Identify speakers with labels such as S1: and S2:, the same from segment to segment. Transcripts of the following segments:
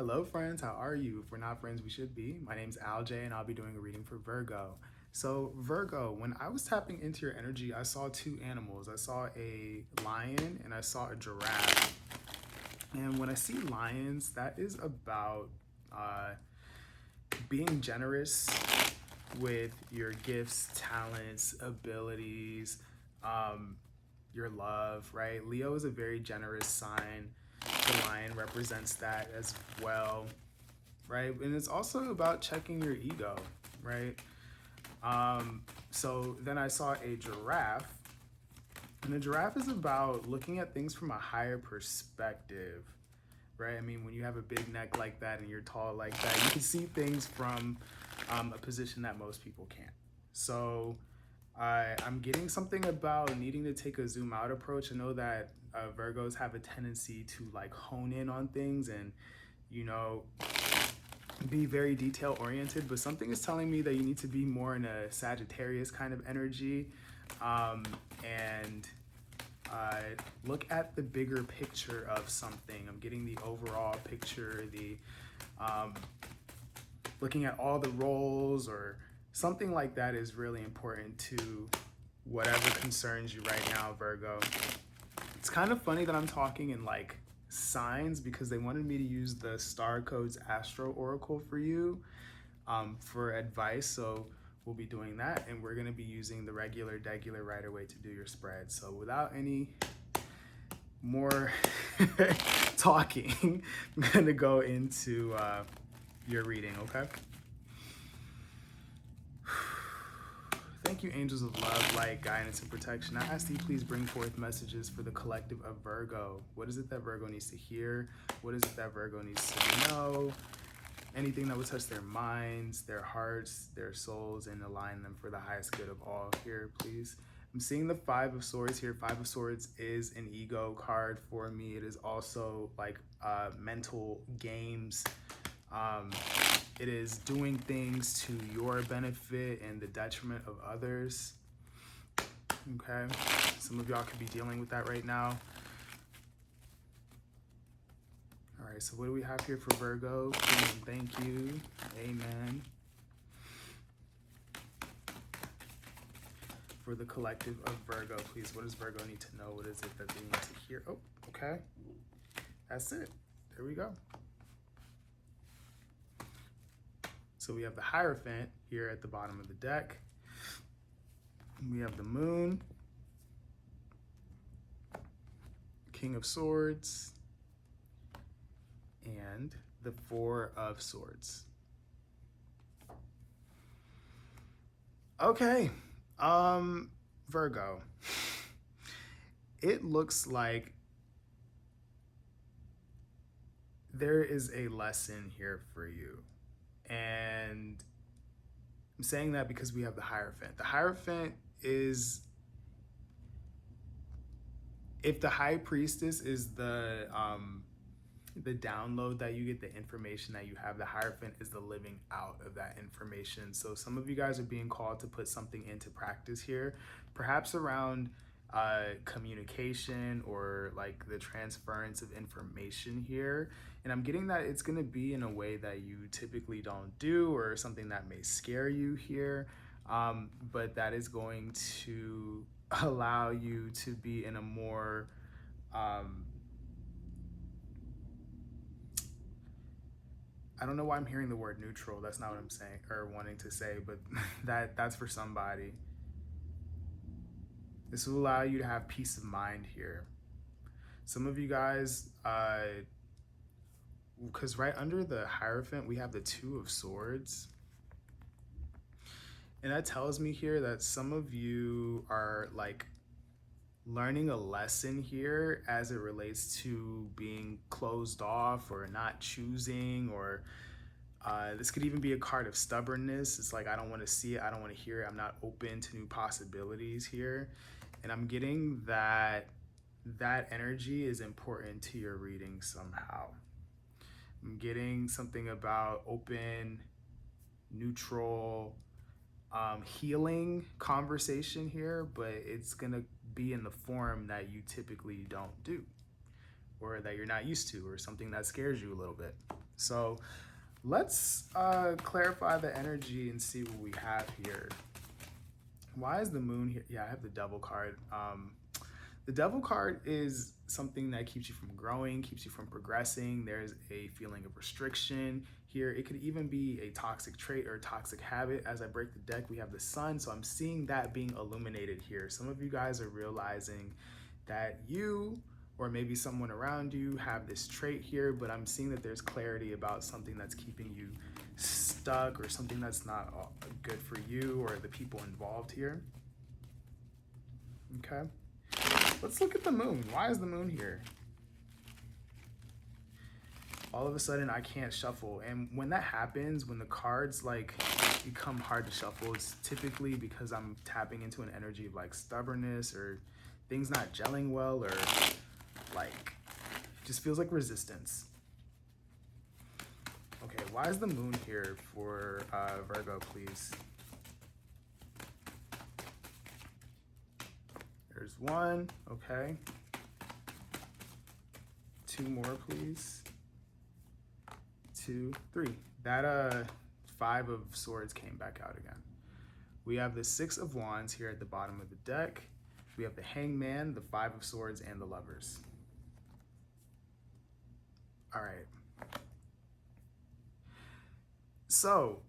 S1: Hello friends, how are you? If we're not friends, we should be. My name's AlJ and I'll be doing a reading for Virgo. So Virgo, when I was tapping into your energy, I saw two animals. I saw a lion and I saw a giraffe. And when I see lions, that is about being generous with your gifts, talents, abilities, your love, right? Leo is a very generous sign. The lion represents that as well, right? And it's also about checking your ego, right? So then I saw a giraffe, and the giraffe is about looking at things from a higher perspective, right? I mean, when you have a big neck like that and you're tall like that, you can see things from a position that most people can't. So I'm getting something about needing to take a zoom out approach. I know that Virgos have a tendency to like hone in on things and, you know, be very detail oriented, but something is telling me that you need to be more in a Sagittarius kind of energy, and look at the bigger picture of something. I'm getting the overall picture, the looking at all the roles or something like that is really important to whatever concerns you right now, Virgo. It's kind of funny that I'm talking in like signs because they wanted me to use the Star Codes Astro Oracle for you for advice. So we'll be doing that, and we're going to be using the regular degular right away to do your spread. So without any more talking, I'm going to go into your reading, okay? Thank you, angels of love, light, guidance, and protection. I ask that you please bring forth messages for the collective of Virgo. What is it that Virgo needs to hear? What is it that Virgo needs to know? Anything that would touch their minds, their hearts, their souls, and align them for the highest good of all. Here, please. I'm seeing the Five of Swords here. Five of Swords is an ego card for me. It is also like mental games. It is doing things to your benefit and the detriment of others. Okay, some of y'all could be dealing with that right now. All right, so what do we have here for Virgo? Please and thank you. Amen. For the collective of Virgo, please, what does Virgo need to know? What is it that they need to hear? Oh, okay. That's it. There we go. So we have the Hierophant here at the bottom of the deck. We have the Moon, King of Swords, and the Four of Swords. Okay, Virgo. It looks like there is a lesson here for you. And I'm saying that because we have the Hierophant. The Hierophant is, if the High Priestess is the download that you get, the information that you have, the Hierophant is the living out of that information. So some of you guys are being called to put something into practice here, perhaps around communication or like the transference of information here. And I'm getting that it's going to be in a way that you typically don't do, or something that may scare you here, but that is going to allow you to be in a more I don't know why I'm hearing the word neutral. That's not what I'm saying or wanting to say, but that's for somebody. This will allow you to have peace of mind here. Some of you guys, because right under the Hierophant, we have the Two of Swords. And that tells me here that some of you are like learning a lesson here as it relates to being closed off or not choosing, or this could even be a card of stubbornness. It's like, I don't want to see it, I don't want to hear it, I'm not open to new possibilities here. And I'm getting that that energy is important to your reading somehow. I'm getting something about open, neutral, healing conversation here, but it's gonna be in the form that you typically don't do, or that you're not used to, or something that scares you a little bit. So let's clarify the energy and see what we have here. Why is the moon here? Yeah, I have the devil card. The devil card is something that keeps you from growing, keeps you from progressing. There's a feeling of restriction here. It could even be a toxic trait or a toxic habit. As I break the deck, we have the sun. So I'm seeing that being illuminated here. Some of you guys are realizing that you or maybe someone around you have this trait here, but I'm seeing that there's clarity about something that's keeping you stuck or something that's not good for you or the people involved here. Okay. Let's look at the moon. Why is the moon here? All of a sudden I can't shuffle. And when that happens, when the cards like become hard to shuffle, it's typically because I'm tapping into an energy of like stubbornness or things not gelling well, or like it just feels like resistance. Okay, why is the moon here for Virgo, please? There's one, okay. Two more, please. 2, 3. That 5 of swords came back out again. We have the 6 of wands here at the bottom of the deck. We have the hangman, the 5 of swords, and the lovers. All right. So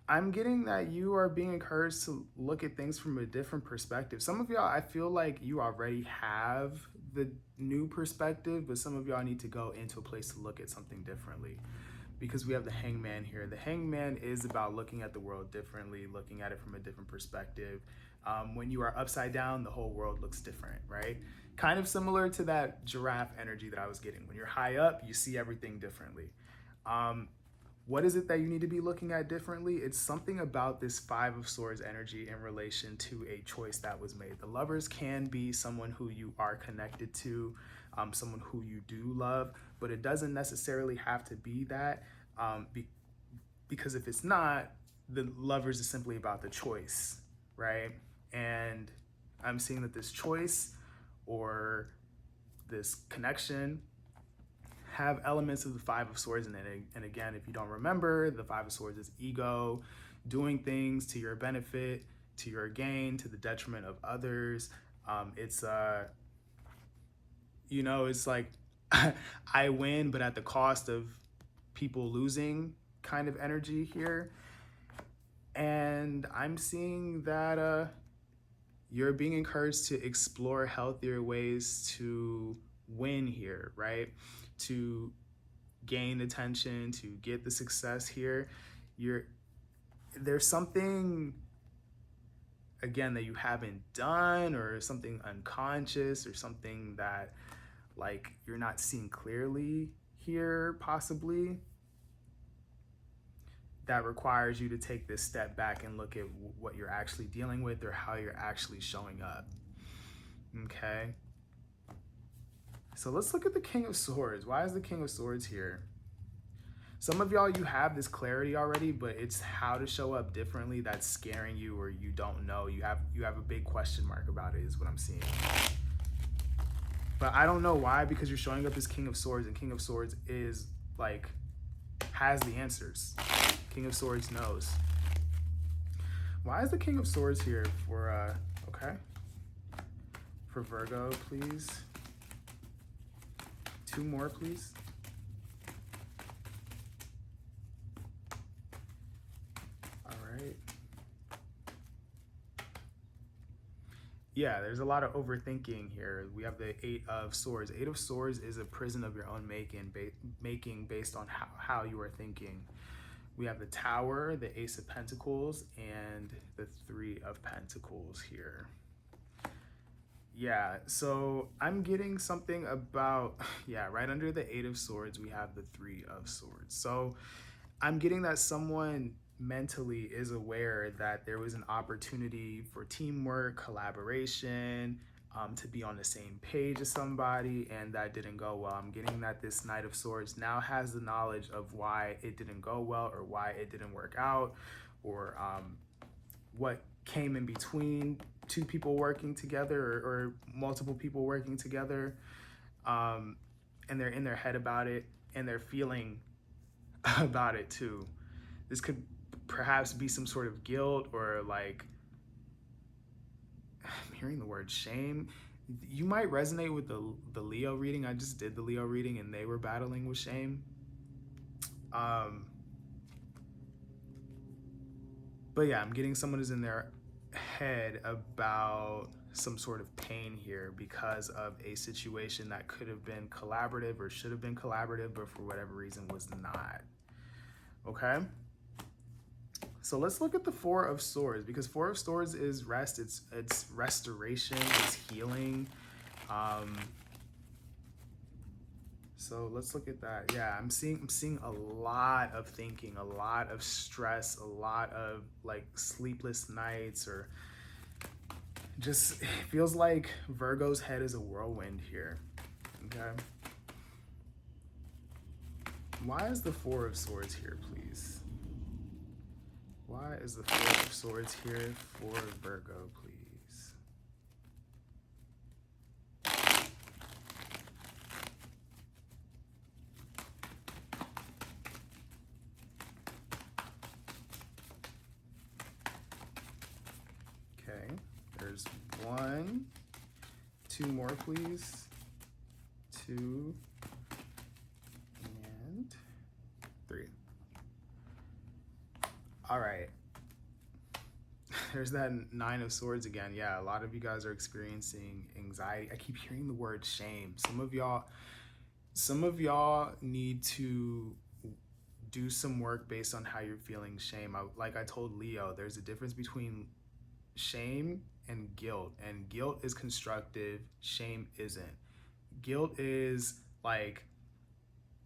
S1: I'm getting that you are being encouraged to look at things from a different perspective. Some of y'all, I feel like you already have the new perspective, but some of y'all need to go into a place to look at something differently, because we have the hangman here. The hangman is about looking at the world differently, looking at it from a different perspective. When you are upside down, the whole world looks different, right? Kind of similar to that giraffe energy that I was getting. When you're high up, you see everything differently. What is it that you need to be looking at differently? It's something about this 5 of swords energy in relation to a choice that was made. The lovers can be someone who you are connected to, someone who you do love, but it doesn't necessarily have to be that, because if it's not, the lovers is simply about the choice, right? And I'm seeing that this choice or this connection have elements of the 5 of swords in it. And again, if you don't remember, the 5 of swords is ego, doing things to your benefit, to your gain, to the detriment of others. It's it's like I win, but at the cost of people losing kind of energy here. And I'm seeing that you're being encouraged to explore healthier ways to win here, right? To gain attention, to get the success here. There's something, again, that you haven't done, or something unconscious, or something that like you're not seeing clearly here, possibly, that requires you to take this step back and look at what you're actually dealing with or how you're actually showing up. Okay. So let's look at the King of Swords. Why is the King of Swords here? Some of y'all, you have this clarity already, but it's how to show up differently that's scaring you, or you don't know. You have a big question mark about it, is what I'm seeing. But I don't know why, because you're showing up as King of Swords, and King of Swords is like, has the answers. King of Swords knows. Why is the King of Swords here for, okay. For Virgo, please. 2 more, please. All right. Yeah, there's a lot of overthinking here. We have the 8 of Swords. 8 of Swords is a prison of your own making based on how you are thinking. We have the Tower, the Ace of Pentacles, and the 3 of Pentacles here. Yeah, so I'm getting something about, yeah, right under the 8 of Swords, we have the 3 of Swords. So I'm getting that someone mentally is aware that there was an opportunity for teamwork, collaboration, to be on the same page as somebody, and that didn't go well. I'm getting that this Knight of Swords now has the knowledge of why it didn't go well, or why it didn't work out, or what came in between 2 people working together, or multiple people working together, and they're in their head about it, and they're feeling about it too. This could perhaps be some sort of guilt, or like, I'm hearing the word shame. You might resonate with the Leo reading. I just did the Leo reading and they were battling with shame. But yeah, I'm getting someone who's in their head about some sort of pain here because of a situation that could have been collaborative or should have been collaborative, but for whatever reason was not. Okay? So let's look at the Four of Swords, because Four of Swords is rest, it's restoration, it's healing. So let's look at that. Yeah, I'm seeing a lot of thinking, a lot of stress, a lot of like sleepless nights, or just it feels like Virgo's head is a whirlwind here. Okay. Why is the Four of Swords here, please? Why is the Four of Swords here for Virgo, please? Okay, there's one, two more, please. Two and three. All right. There's that Nine of Swords again. Yeah, a lot of you guys are experiencing anxiety. I keep hearing the word shame. Some of y'all need to do some work based on how you're feeling shame. Like I told Leo, there's a difference between shame and guilt is constructive, shame isn't. Guilt is like,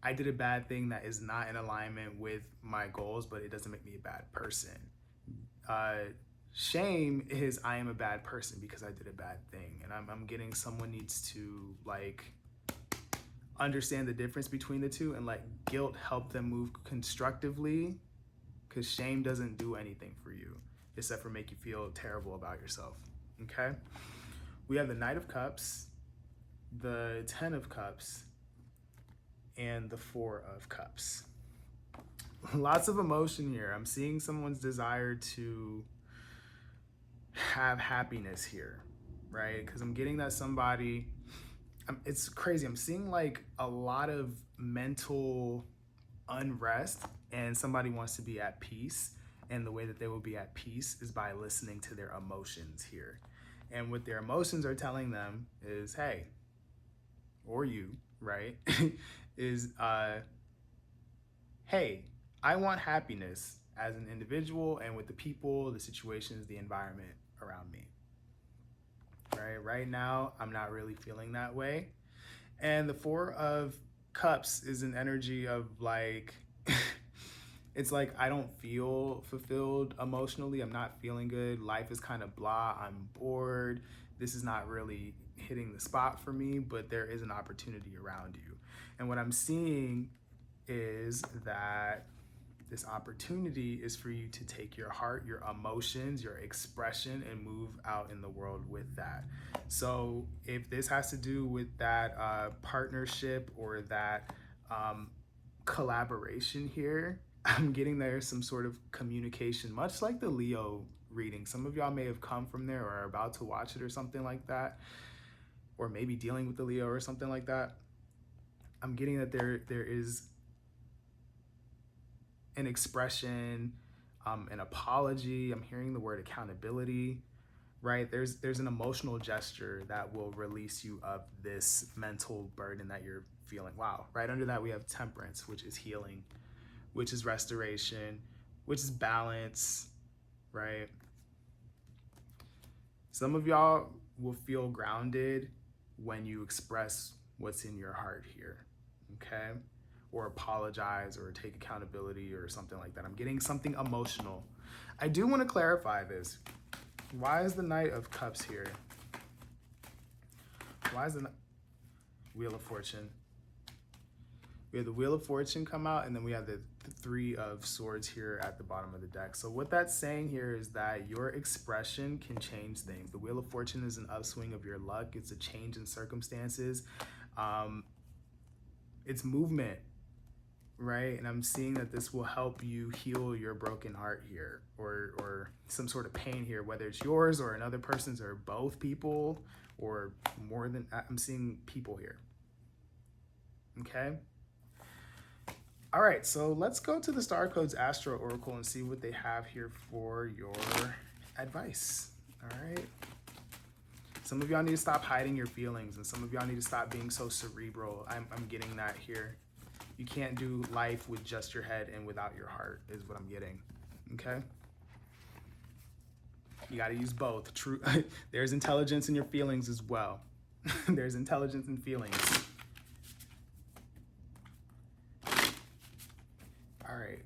S1: I did a bad thing that is not in alignment with my goals, but it doesn't make me a bad person. Shame is, I am a bad person because I did a bad thing. And I'm getting someone needs to like understand the difference between the two and let guilt help them move constructively, because shame doesn't do anything for you except for make you feel terrible about yourself. Okay? We have the Knight of Cups, the Ten of Cups, and the Four of Cups. Lots of emotion here. I'm seeing someone's desire to have happiness here, right? Because I'm getting that somebody, it's crazy. I'm seeing like a lot of mental unrest, and somebody wants to be at peace. And the way that they will be at peace is by listening to their emotions here. And what their emotions are telling them is, hey, or you, right? is, hey, I want happiness as an individual and with the people, the situations, the environment around me. Right now, I'm not really feeling that way. And the Four of Cups is an energy of like, it's like I don't feel fulfilled emotionally. I'm not feeling good. Life is kind of blah. I'm bored. This is not really hitting the spot for me, but there is an opportunity around you. And what I'm seeing is that this opportunity is for you to take your heart, your emotions, your expression, and move out in the world with that. So if this has to do with that partnership or that collaboration here, I'm getting there some sort of communication, much like the Leo reading. Some of y'all may have come from there or are about to watch it or something like that, or maybe dealing with the Leo or something like that. I'm getting that there is an expression, an apology. I'm hearing the word accountability, right? There's an emotional gesture that will release you of this mental burden that you're feeling. Wow. Right under that, we have Temperance, which is healing, which is restoration, which is balance, right? Some of y'all will feel grounded when you express what's in your heart here, okay? Or apologize or take accountability or something like that. I'm getting something emotional. I do want to clarify this. Why is the Knight of Cups here? Why is the Wheel of Fortune? We have the Wheel of Fortune come out, and then we have the Three of Swords here at the bottom of the deck. So what that's saying here is that your expression can change things. The Wheel of Fortune is an upswing of your luck. It's a change in circumstances. It's movement. right? And I'm seeing that this will help you heal your broken heart here, or some sort of pain here, whether it's yours or another person's or both people, or more than, I'm seeing people here. Okay. All right, so let's go to the Star Codes Astro Oracle and see what they have here for your advice. All right. Some of y'all need to stop hiding your feelings, and some of y'all need to stop being so cerebral. I'm getting that here. You can't do life with just your head and without your heart, is what I'm getting. Okay? You got to use both. True. There's intelligence in your feelings as well. There's intelligence in feelings. All right.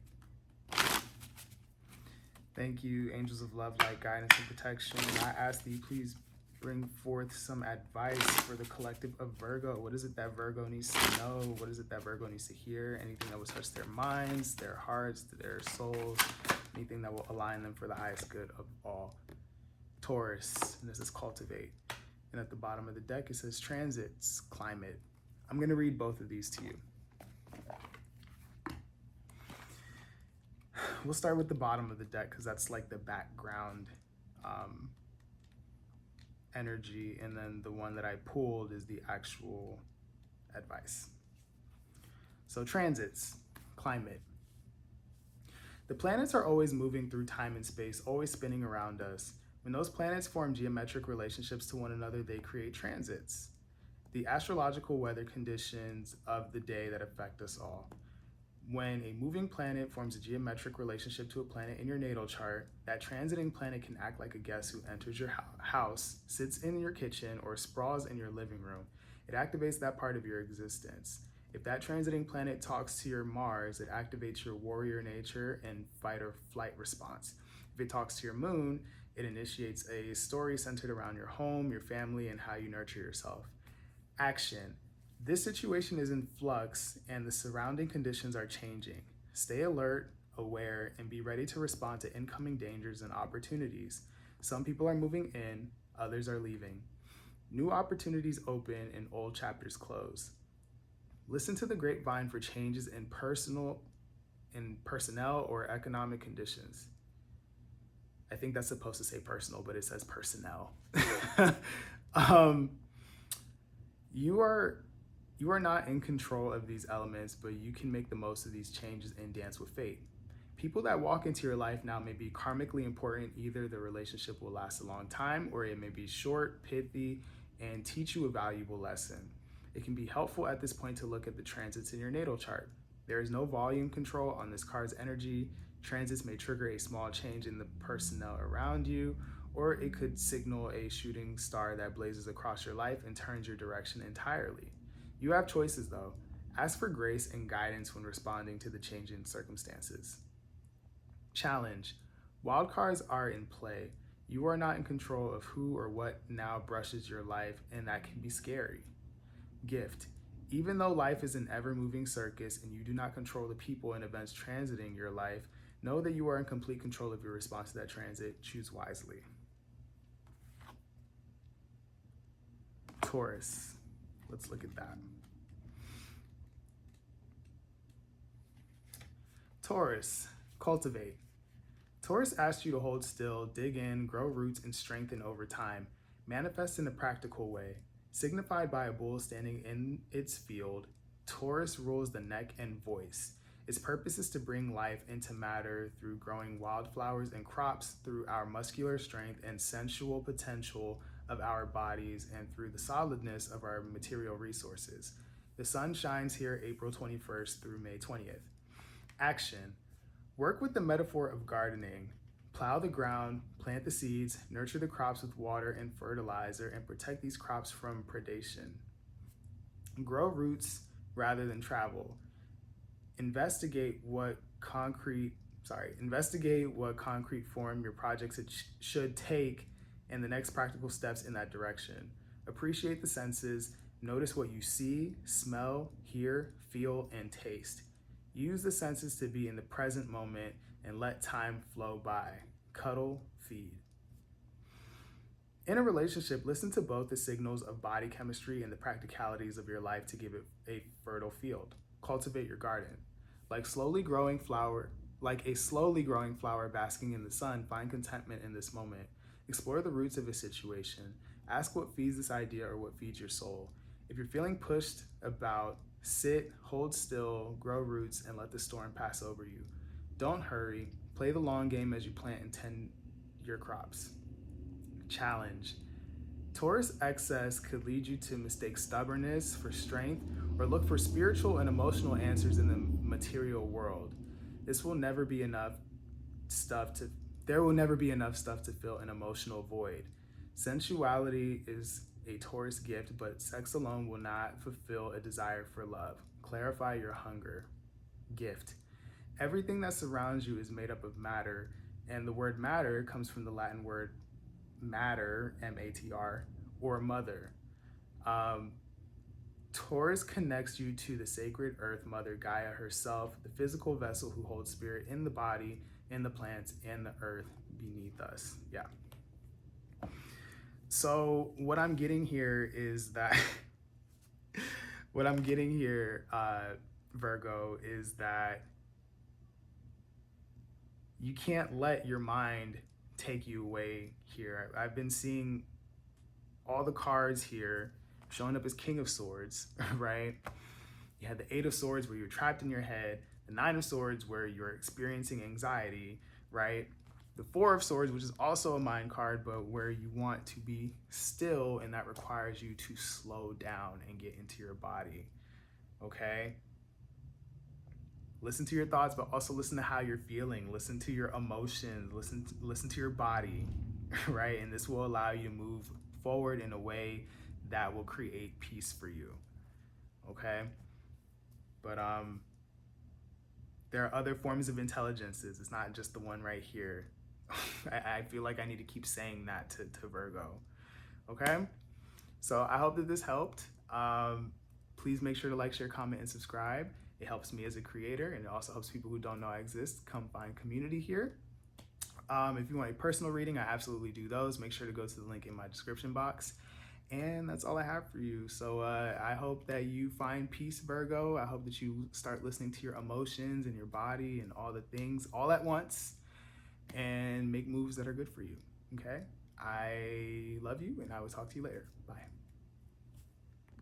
S1: Thank you, angels of love, light, guidance, and protection. I ask that you please bring forth some advice for the collective of Virgo. What is it that Virgo needs to know? What is it that Virgo needs to hear? Anything that will touch their minds, their hearts, their souls, anything that will align them for the highest good of all. Taurus, and this is cultivate. And at the bottom of the deck, it says transits, climate. I'm going to read both of these to you. We'll start with the bottom of the deck because that's like the background energy, and then the one that I pulled is the actual advice. So transits, climate. The planets are always moving through time and space, always spinning around us. When those planets form geometric relationships to one another, they create transits, the astrological weather conditions of the day that affect us all. When a moving planet forms a geometric relationship to a planet in your natal chart, that transiting planet can act like a guest who enters your house, sits in your kitchen, or sprawls in your living room. It activates that part of your existence. If that transiting planet talks to your Mars, it activates your warrior nature and fight or flight response. If it talks to your moon, it initiates a story centered around your home, your family, and how you nurture yourself. Action. This situation is in flux and the surrounding conditions are changing. Stay alert, aware, and be ready to respond to incoming dangers and opportunities. Some people are moving in, others are leaving. New opportunities open and old chapters close. Listen to the grapevine for changes in personnel or economic conditions. I think that's supposed to say personal, but it says personnel. You are not in control of these elements, but you can make the most of these changes and dance with fate. People that walk into your life now may be karmically important. Either the relationship will last a long time, or it may be short, pithy, and teach you a valuable lesson. It can be helpful at this point to look at the transits in your natal chart. There is no volume control on this card's energy. Transits may trigger a small change in the personnel around you, or it could signal a shooting star that blazes across your life and turns your direction entirely. You have choices though. Ask for grace and guidance when responding to the changing circumstances. Challenge. Wild cards are in play. You are not in control of who or what now brushes your life, and that can be scary. Gift. Even though life is an ever-moving circus and you do not control the people and events transiting your life, know that you are in complete control of your response to that transit. Choose wisely. Taurus. Let's look at that. Taurus, cultivate. Taurus asks you to hold still, dig in, grow roots, and strengthen over time. Manifest in a practical way. Signified by a bull standing in its field, Taurus rules the neck and voice. Its purpose is to bring life into matter through growing wildflowers and crops, through our muscular strength and sensual potential of our bodies, and through the solidness of our material resources. The sun shines here April 21st through May 20th. Action. Work with the metaphor of gardening. Plow the ground, plant the seeds, nurture the crops with water and fertilizer, and protect these crops from predation. Grow roots rather than travel. Investigate what concrete form your projects should take and the next practical steps in that direction. Appreciate the senses. Notice what you see, smell, hear, feel, and taste. Use the senses to be in the present moment and let time flow by. Cuddle, feed. In a relationship, listen to both the signals of body chemistry and the practicalities of your life to give it a fertile field. Cultivate your garden. Like slowly growing flower, like a slowly growing flower basking in the sun, find contentment in this moment. Explore the roots of a situation. Ask what feeds this idea or what feeds your soul. If you're feeling pushed about, sit, hold still, grow roots, and let the storm pass over you. Don't hurry. Play the long game as you plant and tend your crops. Challenge. Taurus excess could lead you to mistake stubbornness for strength or look for spiritual and emotional answers in the material world. This will never be enough stuff to There will never be enough stuff to fill an emotional void. Sensuality is a Taurus gift, but sex alone will not fulfill a desire for love. Clarify your hunger. Gift. Everything that surrounds you is made up of matter, and the word matter comes from the Latin word matter, M-A-T-R, or mother. Um, Taurus connects you to the sacred earth mother, Gaia herself, the physical vessel who holds spirit in the body, in the plants, and the earth beneath us. Yeah. So what I'm getting here is that, what I'm getting here, Virgo, is that you can't let your mind take you away here. I've been seeing all the cards here showing up as King of Swords, right? You had the Eight of Swords where you're trapped in your head, the Nine of Swords where you're experiencing anxiety, right? The Four of Swords, which is also a mind card, but where you want to be still, and that requires you to slow down and get into your body, okay? Listen to your thoughts, but also listen to how you're feeling. Listen to your emotions, listen to your body, right? And this will allow you to move forward in a way that will create peace for you, okay? But there are other forms of intelligences. It's not just the one right here. I feel like I need to keep saying that to Virgo, okay? So I hope that this helped. Please make sure to like, share, comment, and subscribe. It helps me as a creator, and it also helps people who don't know I exist come find community here. If you want a personal reading, I absolutely do those. Make sure to go to the link in my description box. And that's all I have for you. So I hope that you find peace, Virgo. I hope that you start listening to your emotions and your body and all the things all at once and make moves that are good for you, okay? I love you, and I will talk to you later. Bye.